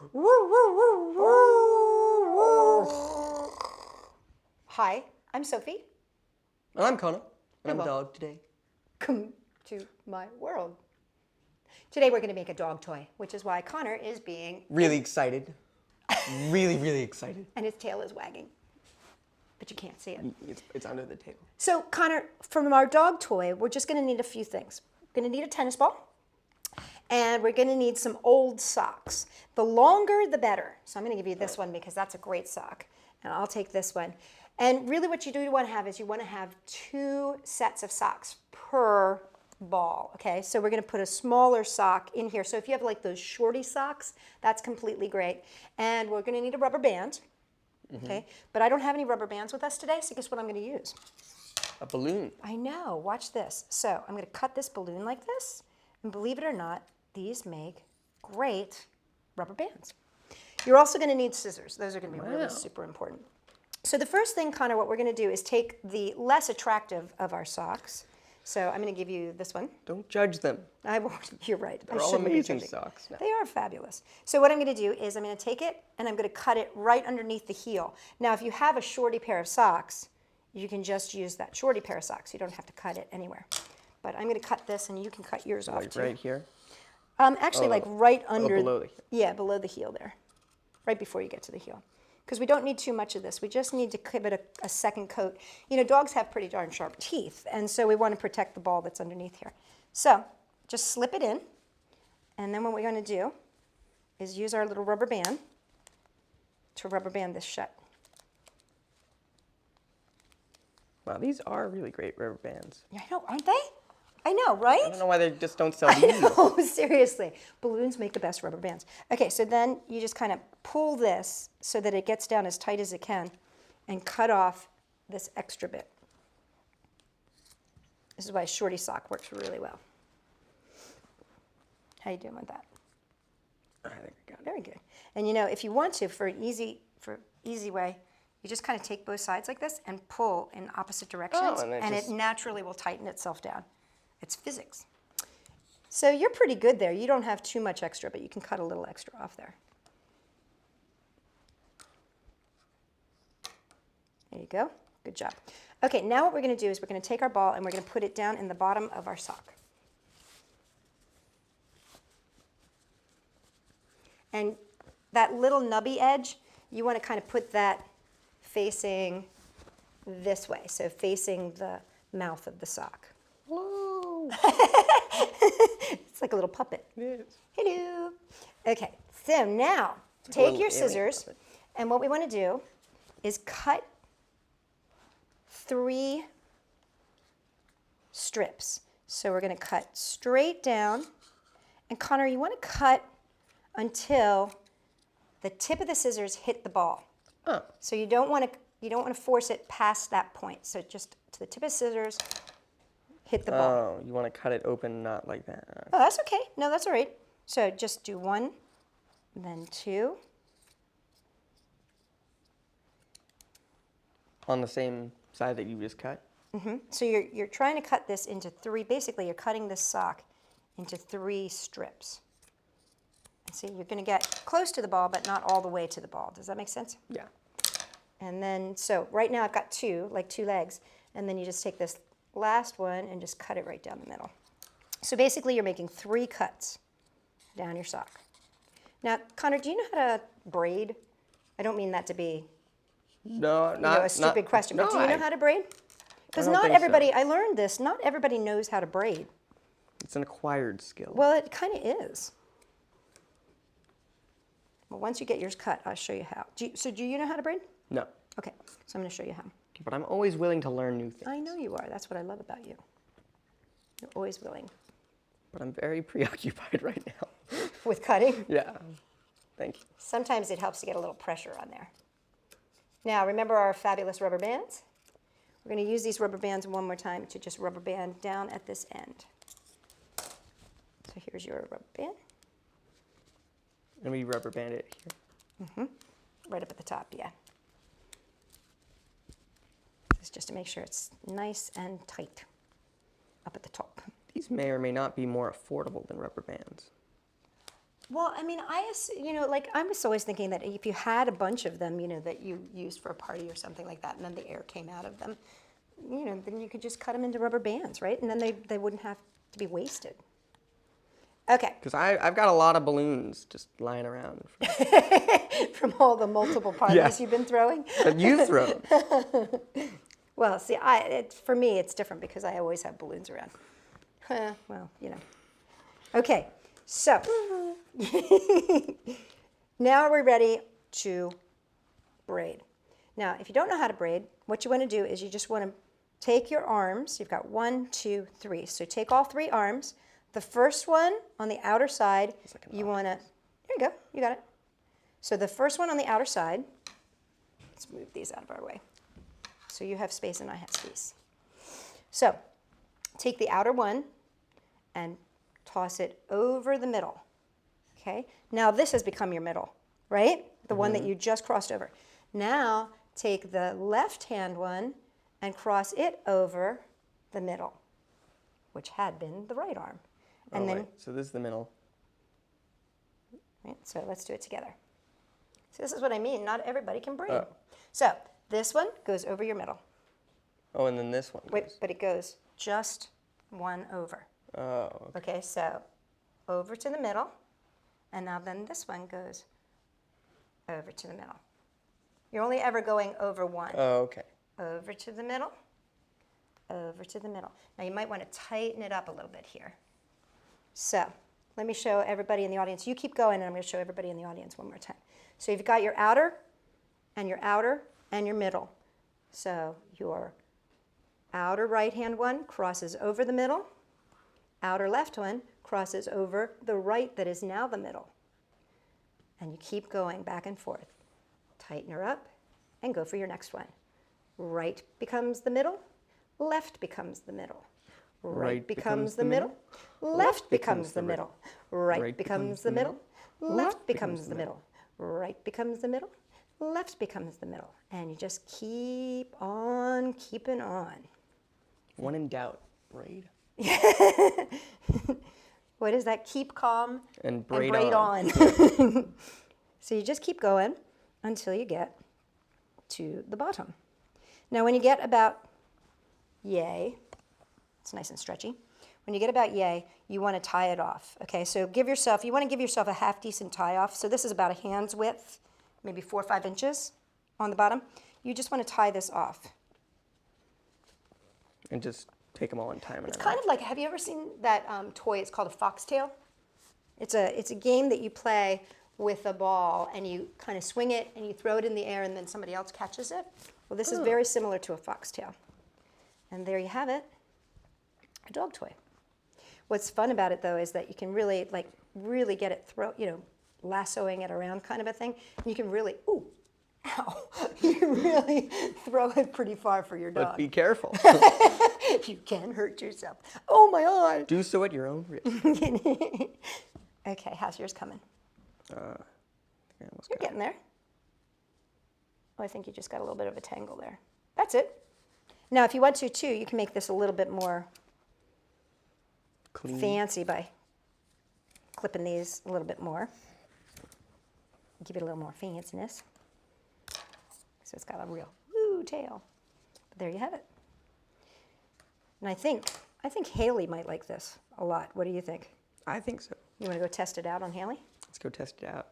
Woo, woo, woo, woo, woo. Hi, I'm Sophie. And I'm Connor, and I'm a Hello. dog today. Come to my world. Today we're going to make a dog toy, which is why Connor is being... Really excited. Really excited. And his tail is wagging. But you can't see it. It's under the table. So Connor, from our dog toy, we're just going to need a few things. We're going to need a tennis ball. And we're going to need some old socks. The longer, the better. So I'm going to give you this one because that's a great sock. And I'll take this one. And really what you do want to have is you want to have 2 sets of socks per ball. Okay, so we're going to put a smaller sock in here. So if you have like those shorty socks, that's completely great. And we're going to need a rubber band. Okay, but I don't have any rubber bands with us today, so guess what I'm going to use? A balloon. I know, watch this. So I'm going to cut this balloon like this, and believe it or not, these make great rubber bands. You're also going to need scissors. Those are going to be really super important. So the first thing, Connor, what we're going to do is take the less attractive of our socks. So I'm going to give you this one. Don't judge them. I won't. You're right. They're all amazing socks. No. They are fabulous. So what I'm going to do is I'm going to take it and I'm going to cut it right underneath the heel. Now, if you have a shorty pair of socks, you can just use that shorty pair of socks. You don't have to cut it anywhere. But I'm going to cut this, and you can cut yours off too. Right here? Actually, like right under. below the heel. Yeah, below the heel there, right before you get to the heel. Because we don't need too much of this. We just need to give it a second coat. You know, dogs have pretty darn sharp teeth, and so we want to protect the ball that's underneath here. So just slip it in, and then what we're going to do is use our little rubber band to rubber band this shut. Wow, these are really great rubber bands. I know, aren't they? I know, right? I don't know why they just don't sell I these. know, seriously. Balloons make the best rubber bands. Okay, so then you just kind of pull this so that it gets down as tight as it can and cut off this extra bit. This is why a shorty sock works really well. How you doing with that? I think I got it. Very good. And you know, if you want to, for easy way, you just kind of take both sides like this and pull in opposite directions, and it naturally will tighten itself down. It's physics. So you're pretty good there. You don't have too much extra, but you can cut a little extra off there. There you go. Good job. Okay, now what we're going to do is we're going to take our ball and we're going to put it down in the bottom of our sock. And that little nubby edge, you want to kind of put that facing this way, so facing the mouth of the sock. Hello. It's like a little puppet. Yes. Hello. Okay, so now take your scissors, and what we want to do is cut 3 strips. So we're going to cut straight down, and Connor, you want to cut until the tip of the scissors hit the ball. Oh. So you don't want to force it past that point. So just to the tip of scissors, hit the ball. Oh, you want to cut it open, not like that. Oh, that's okay. No, that's all right. So just do 1, then 2. On the same side that you just cut? Mm-hmm. So you're trying to cut this into 3. Basically, you're cutting this sock into 3 strips. And see, you're going to get close to the ball, but not all the way to the ball. Does that make sense? Yeah. And then, so right now I've got 2, like 2 legs, and then you just take this last one and just cut it right down the middle. So basically you're making 3 cuts down your sock. Now, Connor, do you know how to braid? I don't mean that to be a stupid question, but do you know how to braid? Because not everybody, I learned this, not everybody knows how to braid. It's an acquired skill. Well, it kind of is. Well, once you get yours cut, I'll show you how. So do you know how to braid? No. Okay, so I'm going to show you how. But I'm always willing to learn new things. I know you are. That's what I love about you. You're always willing. But I'm very preoccupied right now. With cutting? Yeah. Thank you. Sometimes it helps to get a little pressure on there. Now, remember our fabulous rubber bands? We're going to use these rubber bands one more time to just rubber band down at this end. So here's your rubber band. And we rubber band it here. Mm-hmm. Right up at the top, yeah. This is just to make sure it's nice and tight up at the top. These may or may not be more affordable than rubber bands. Well, I mean, like I was always thinking that if you had a bunch of them, that you used for a party or something like that, and then the air came out of them, then you could just cut them into rubber bands, right? And then they wouldn't have to be wasted. Okay. Because I've got a lot of balloons just lying around. From all the multiple parties you've been throwing. That you throw. Well, see, for me, it's different because I always have balloons around. Well, Okay, so now we're ready to braid. Now, if you don't know how to braid, what you want to do is you just want to take your arms. You've got 1, 2, 3. So take all 3 arms. The first one on the outer side, you want to, there you go, you got it. So the first one on the outer side, let's move these out of our way. So you have space and I have space. So take the outer one and toss it over the middle. Okay? Now this has become your middle, right? The one that you just crossed over. Now take the left-hand one and cross it over the middle, which had been the right arm. And then, wait. So this is the middle. Right, so let's do it together. So this is what I mean. Not everybody can braid. Oh. So this one goes over your middle. Oh, and then this one goes. Wait, but it goes just one over. Oh, okay. Okay, so over to the middle, and now then this one goes over to the middle. You're only ever going over one. Oh, okay. Over to the middle, over to the middle. Now you might want to tighten it up a little bit here. So let me show everybody in the audience. You keep going, and I'm going to show everybody in the audience one more time. So you've got your outer, and your middle. So your outer right-hand one crosses over the middle. Outer left one crosses over the right that is now the middle. And you keep going back and forth. Tighten her up and go for your next one. Right becomes the middle, left becomes the middle. Right becomes the middle, left becomes the middle. Right becomes the middle, left becomes the middle. Right becomes the middle, left becomes the middle. And you just keep on keeping on. When in doubt, braid. What is that? Keep calm And braid on. So you just keep going until you get to the bottom. Now when you get about yay, it's nice and stretchy. When you get about yay, you want to tie it off. Okay, so you want to give yourself a half decent tie off. So this is about a hand's width, maybe 4 or 5 inches on the bottom. You just want to tie this off. And just take them all and tie them. It's kind of like, have you ever seen that toy? It's called a foxtail. It's a game that you play with a ball, and you kind of swing it, and you throw it in the air, and then somebody else catches it. Well, this is very similar to a foxtail. And there you have it, a dog toy. What's fun about it, though, is that you can really get it, lassoing it around kind of a thing. And you can really, ow, you can really throw it pretty far for your dog. But be careful. You can hurt yourself. Oh, my eye. Do so at your own risk. Okay, how's yours coming? You're You're getting there. Oh, I think you just got a little bit of a tangle there. That's it. Now, if you want to, too, you can make this a little bit more clean. Fancy by clipping these a little bit more. Give it a little more fanciness. So it's got a real woo tail. But there you have it. And I think Haley might like this a lot. What do you think? I think so. You want to go test it out on Haley? Let's go test it out.